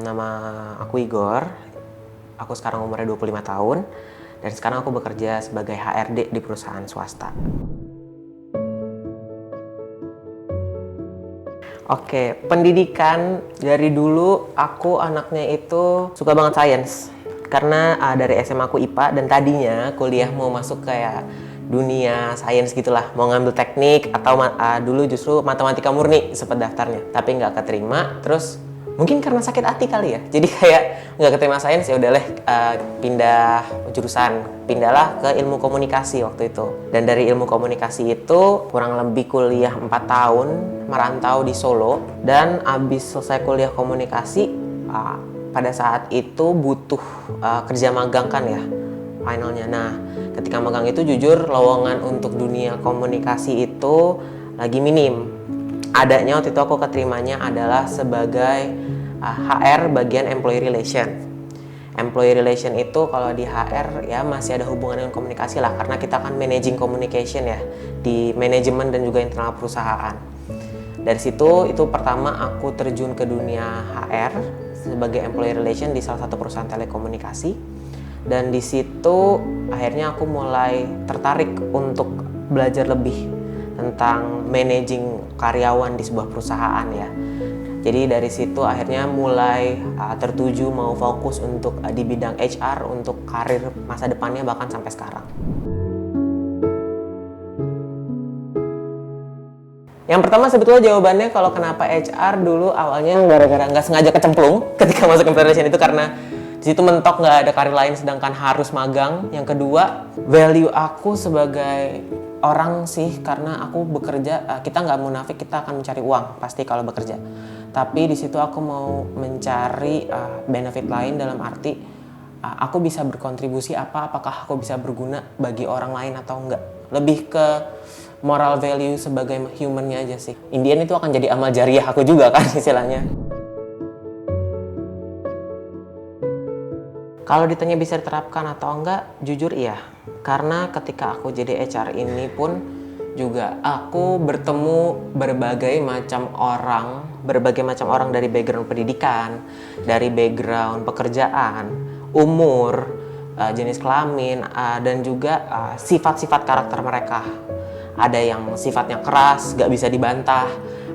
Nama aku Igor. Aku sekarang umurnya 25 tahun. Dan sekarang aku bekerja sebagai HRD di perusahaan swasta. Oke, pendidikan dari dulu aku anaknya itu suka banget sains. Karena dari SMA aku IPA dan tadinya kuliah mau masuk kayak dunia sains gitulah, mau ngambil teknik atau dulu justru matematika murni sempat daftarnya, tapi nggak keterima. Terus mungkin karena sakit hati kali ya, jadi kayak nggak keterima sains, ya udahlah, pindah jurusan, pindahlah ke ilmu komunikasi waktu itu. Dan dari ilmu komunikasi itu kurang lebih kuliah 4 tahun merantau di Solo. Dan abis selesai kuliah komunikasi, pada saat itu butuh kerja magang kan ya finalnya. Nah, ketika magang itu jujur lowongan untuk dunia komunikasi itu lagi minim. Adanya waktu itu aku keterimanya adalah sebagai HR bagian employee relation. Employee relation itu kalau di HR ya masih ada hubungan dengan komunikasi lah, karena kita kan managing communication ya di manajemen dan juga internal perusahaan. Dari situ itu pertama aku terjun ke dunia HR sebagai employee relation di salah satu perusahaan telekomunikasi. Dan di situ akhirnya aku mulai tertarik untuk belajar lebih tentang managing karyawan di sebuah perusahaan ya. Jadi dari situ akhirnya mulai tertuju mau fokus untuk di bidang HR untuk karir masa depannya bahkan sampai sekarang. Yang pertama sebetulnya jawabannya kalau kenapa HR dulu awalnya gara-gara nggak sengaja kecemplung ketika masuk employee relation itu karena di situ mentok nggak ada karir lain sedangkan harus magang. Yang kedua, value aku sebagai orang sih karena aku bekerja, kita nggak munafik, kita akan mencari uang pasti kalau bekerja. Tapi di situ aku mau mencari benefit lain dalam arti aku bisa berkontribusi apakah aku bisa berguna bagi orang lain atau enggak. Lebih ke moral value sebagai humannya aja sih. Indian itu akan jadi amal jariah aku juga kan istilahnya. Kalau ditanya bisa diterapkan atau enggak, jujur iya. Karena ketika aku jadi HR ini pun juga aku bertemu berbagai macam orang dari background pendidikan, dari background pekerjaan, umur, jenis kelamin, dan juga sifat-sifat karakter mereka. Ada yang sifatnya keras, gak bisa dibantah.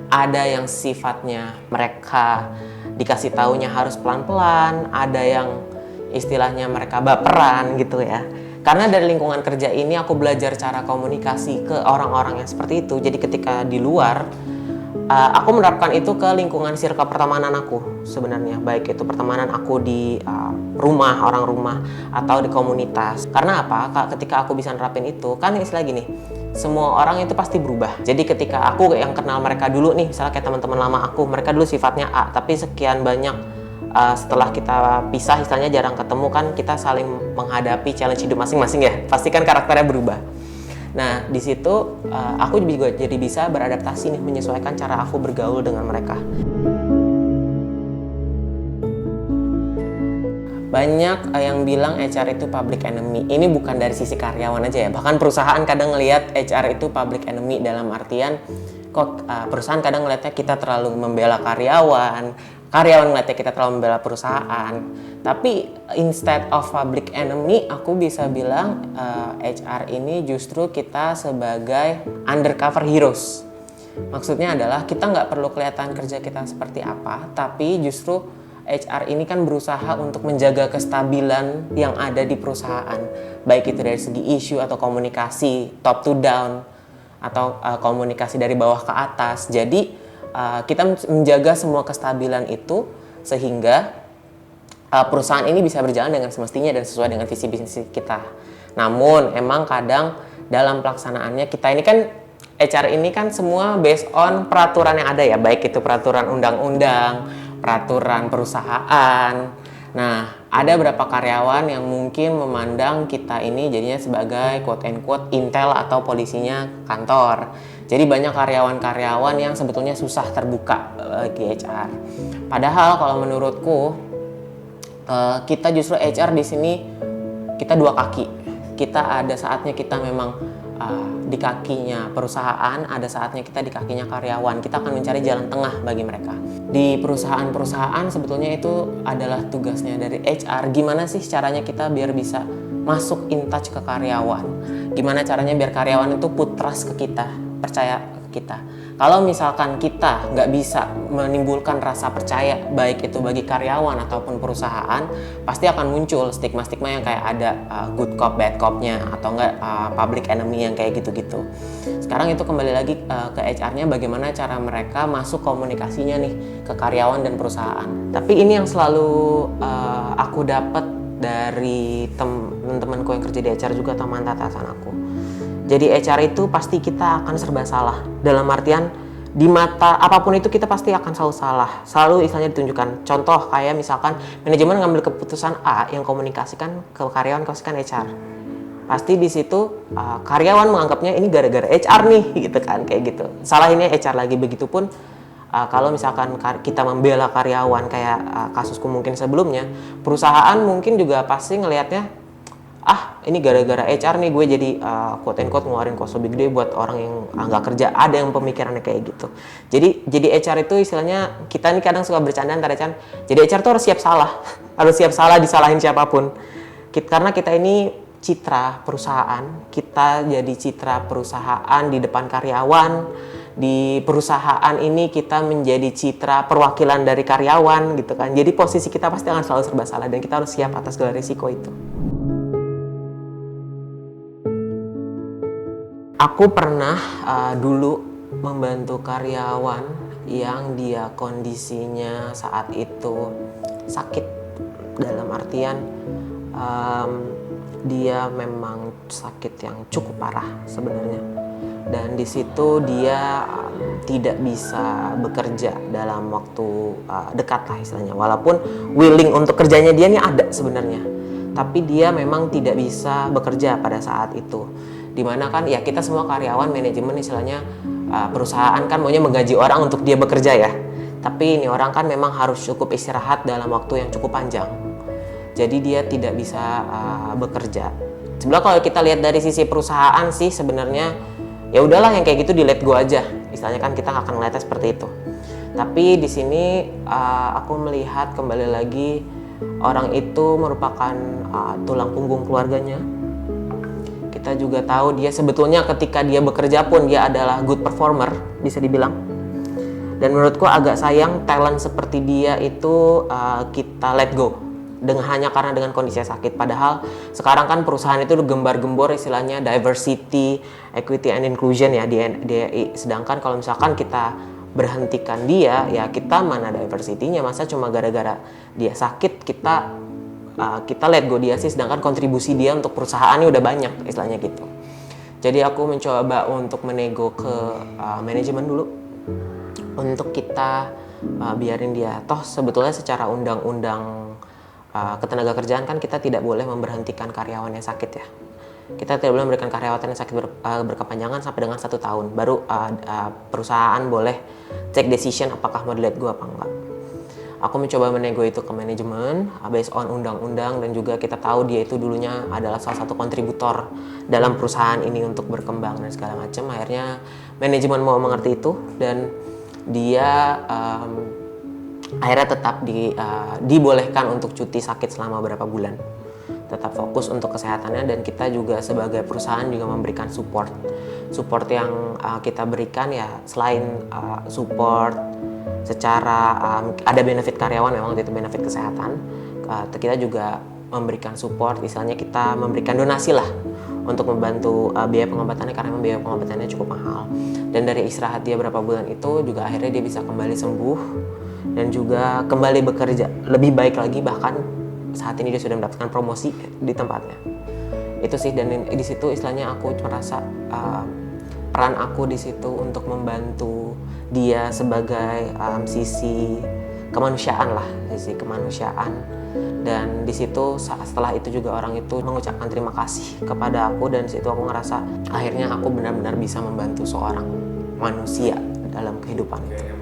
Ada yang sifatnya mereka dikasih taunya harus pelan-pelan. Ada yang istilahnya mereka baperan gitu ya. Karena dari lingkungan kerja ini aku belajar cara komunikasi ke orang-orang yang seperti itu. Jadi ketika di luar, aku menerapkan itu ke lingkungan circle pertemanan aku sebenarnya. Baik itu pertemanan aku di rumah, orang rumah, atau di komunitas. Karena apa? Ketika aku bisa nerapin itu, kan istilah gini, semua orang itu pasti berubah. Jadi ketika aku yang kenal mereka dulu nih, misalnya kayak teman-teman lama aku, mereka dulu sifatnya A, tapi sekian banyak setelah kita pisah, istilahnya jarang ketemu kan, kita saling menghadapi challenge hidup masing-masing ya. Pasti kan karakternya berubah. Nah, di situ aku juga jadi bisa beradaptasi nih, menyesuaikan cara aku bergaul dengan mereka. Banyak yang bilang HR itu public enemy. Ini bukan dari sisi karyawan aja ya. Bahkan perusahaan kadang ngelihat HR itu public enemy dalam artian kok perusahaan kadang ngelihatnya kita terlalu membela karyawan ngelihatnya kita terlalu membela perusahaan. Tapi instead of public enemy, aku bisa bilang HR ini justru kita sebagai undercover heroes. Maksudnya adalah kita nggak perlu kelihatan kerja kita seperti apa, tapi justru HR ini kan berusaha untuk menjaga kestabilan yang ada di perusahaan. Baik itu dari segi isu atau komunikasi top to down, atau komunikasi dari bawah ke atas. Jadi kita menjaga semua kestabilan itu sehingga perusahaan ini bisa berjalan dengan semestinya dan sesuai dengan visi bisnis kita. Namun emang kadang dalam pelaksanaannya kita ini kan HR ini kan semua based on peraturan yang ada ya, baik itu peraturan undang-undang, peraturan perusahaan. Nah, ada beberapa karyawan yang mungkin memandang kita ini jadinya sebagai quote and quote intel atau polisinya kantor. Jadi banyak karyawan-karyawan yang sebetulnya susah terbuka bagi HR. Padahal kalau menurutku kita justru HR di sini kita dua kaki. Kita ada saatnya kita memang di kakinya perusahaan, ada saatnya kita di kakinya karyawan. Kita akan mencari jalan tengah bagi mereka. Di perusahaan-perusahaan sebetulnya itu adalah tugasnya dari HR. Gimana sih caranya kita biar bisa masuk in touch ke karyawan? Gimana caranya biar karyawan itu put trust ke kita, percaya ke kita? Kalau misalkan kita nggak bisa menimbulkan rasa percaya, baik itu bagi karyawan ataupun perusahaan, pasti akan muncul stigma-stigma yang kayak ada good cop, bad cop-nya, atau enggak public enemy yang kayak gitu-gitu. Sekarang itu kembali lagi ke HR-nya, bagaimana cara mereka masuk komunikasinya nih ke karyawan dan perusahaan. Tapi ini yang selalu aku dapat dari teman-temanku yang kerja di HR juga, teman atasan aku. Jadi HR itu pasti kita akan serba salah. Dalam artian di mata apapun itu kita pasti akan selalu salah. Selalu istilahnya ditunjukkan. Contoh kayak misalkan manajemen ngambil keputusan A yang komunikasikan ke karyawan, komunikasikan HR. Pasti di situ karyawan menganggapnya ini gara-gara HR nih gitu kan, kayak gitu. Salahinnya HR lagi. Begitupun kalau misalkan kita membela karyawan kayak kasusku mungkin sebelumnya, perusahaan mungkin juga pasti ngelihatnya ini gara-gara HR nih gue jadi quote and quote ngeluarin cost lebih gede buat orang yang nggak kerja. Ada yang pemikirannya kayak gitu. Jadi HR itu istilahnya, kita nih kadang suka bercanda antara Chan. Jadi HR tuh harus siap salah. Harus siap salah, disalahin siapapun. Karena kita ini citra perusahaan. Kita jadi citra perusahaan di depan karyawan. Di perusahaan ini kita menjadi citra perwakilan dari karyawan gitu kan. Jadi posisi kita pasti akan selalu serba salah dan kita harus siap atas segala risiko itu. Aku pernah dulu membantu karyawan yang dia kondisinya saat itu sakit. Dalam artian dia memang sakit yang cukup parah sebenarnya. Dan di situ dia tidak bisa bekerja dalam waktu dekat lah istilahnya. Walaupun willing untuk kerjanya dia nih ada sebenarnya. Tapi dia memang tidak bisa bekerja pada saat itu. Dimana kan ya kita semua karyawan, manajemen istilahnya perusahaan kan maunya menggaji orang untuk dia bekerja ya. Tapi ini orang kan memang harus cukup istirahat dalam waktu yang cukup panjang. Jadi dia tidak bisa bekerja. Sebenarnya kalau kita lihat dari sisi perusahaan sih sebenarnya ya udahlah yang kayak gitu di let go aja. Istilahnya kan kita akan melihatnya seperti itu. Tapi di sini aku melihat kembali lagi orang itu merupakan tulang punggung keluarganya. Kita juga tahu dia sebetulnya ketika dia bekerja pun dia adalah good performer, bisa dibilang. Dan menurutku agak sayang talent seperti dia itu kita let go hanya karena dengan kondisi sakit. Padahal sekarang kan perusahaan itu gembar-gembor istilahnya diversity, equity and inclusion ya di DEI. Sedangkan kalau misalkan kita berhentikan dia, ya kita mana diversity-nya, masa cuma gara-gara dia sakit kita let go dia sih, sedangkan kontribusi dia untuk perusahaannya udah banyak istilahnya gitu. Jadi aku mencoba untuk menego ke manajemen dulu untuk kita biarin dia. Toh sebetulnya secara undang-undang ketenagakerjaan kan kita tidak boleh memberhentikan karyawan yang sakit ya. Kita tidak boleh memberikan karyawan yang sakit berkepanjangan sampai dengan 1 tahun. Baru perusahaan boleh take decision apakah mau di let go apa enggak. Aku mencoba menego itu ke manajemen based on undang-undang, dan juga kita tahu dia itu dulunya adalah salah satu kontributor dalam perusahaan ini untuk berkembang dan segala macam. Akhirnya manajemen mau mengerti itu dan dia akhirnya tetap dibolehkan untuk cuti sakit selama beberapa bulan. Tetap fokus untuk kesehatannya, dan kita juga sebagai perusahaan juga memberikan support yang kita berikan ya, selain support secara ada benefit karyawan, memang itu benefit kesehatan, kita juga memberikan support, misalnya kita memberikan donasi lah untuk membantu biaya pengobatannya, karena memang biaya pengobatannya cukup mahal. Dan dari istirahat dia berapa bulan itu juga akhirnya dia bisa kembali sembuh dan juga kembali bekerja lebih baik lagi, bahkan saat ini dia sudah mendapatkan promosi di tempatnya. Itu sih, dan di situ istilahnya aku merasa peran aku di situ untuk membantu dia sebagai sisi kemanusiaan lah, sisi kemanusiaan. Dan di situ setelah itu juga orang itu mengucapkan terima kasih kepada aku, dan di situ aku ngerasa akhirnya aku benar-benar bisa membantu seorang manusia dalam kehidupan itu.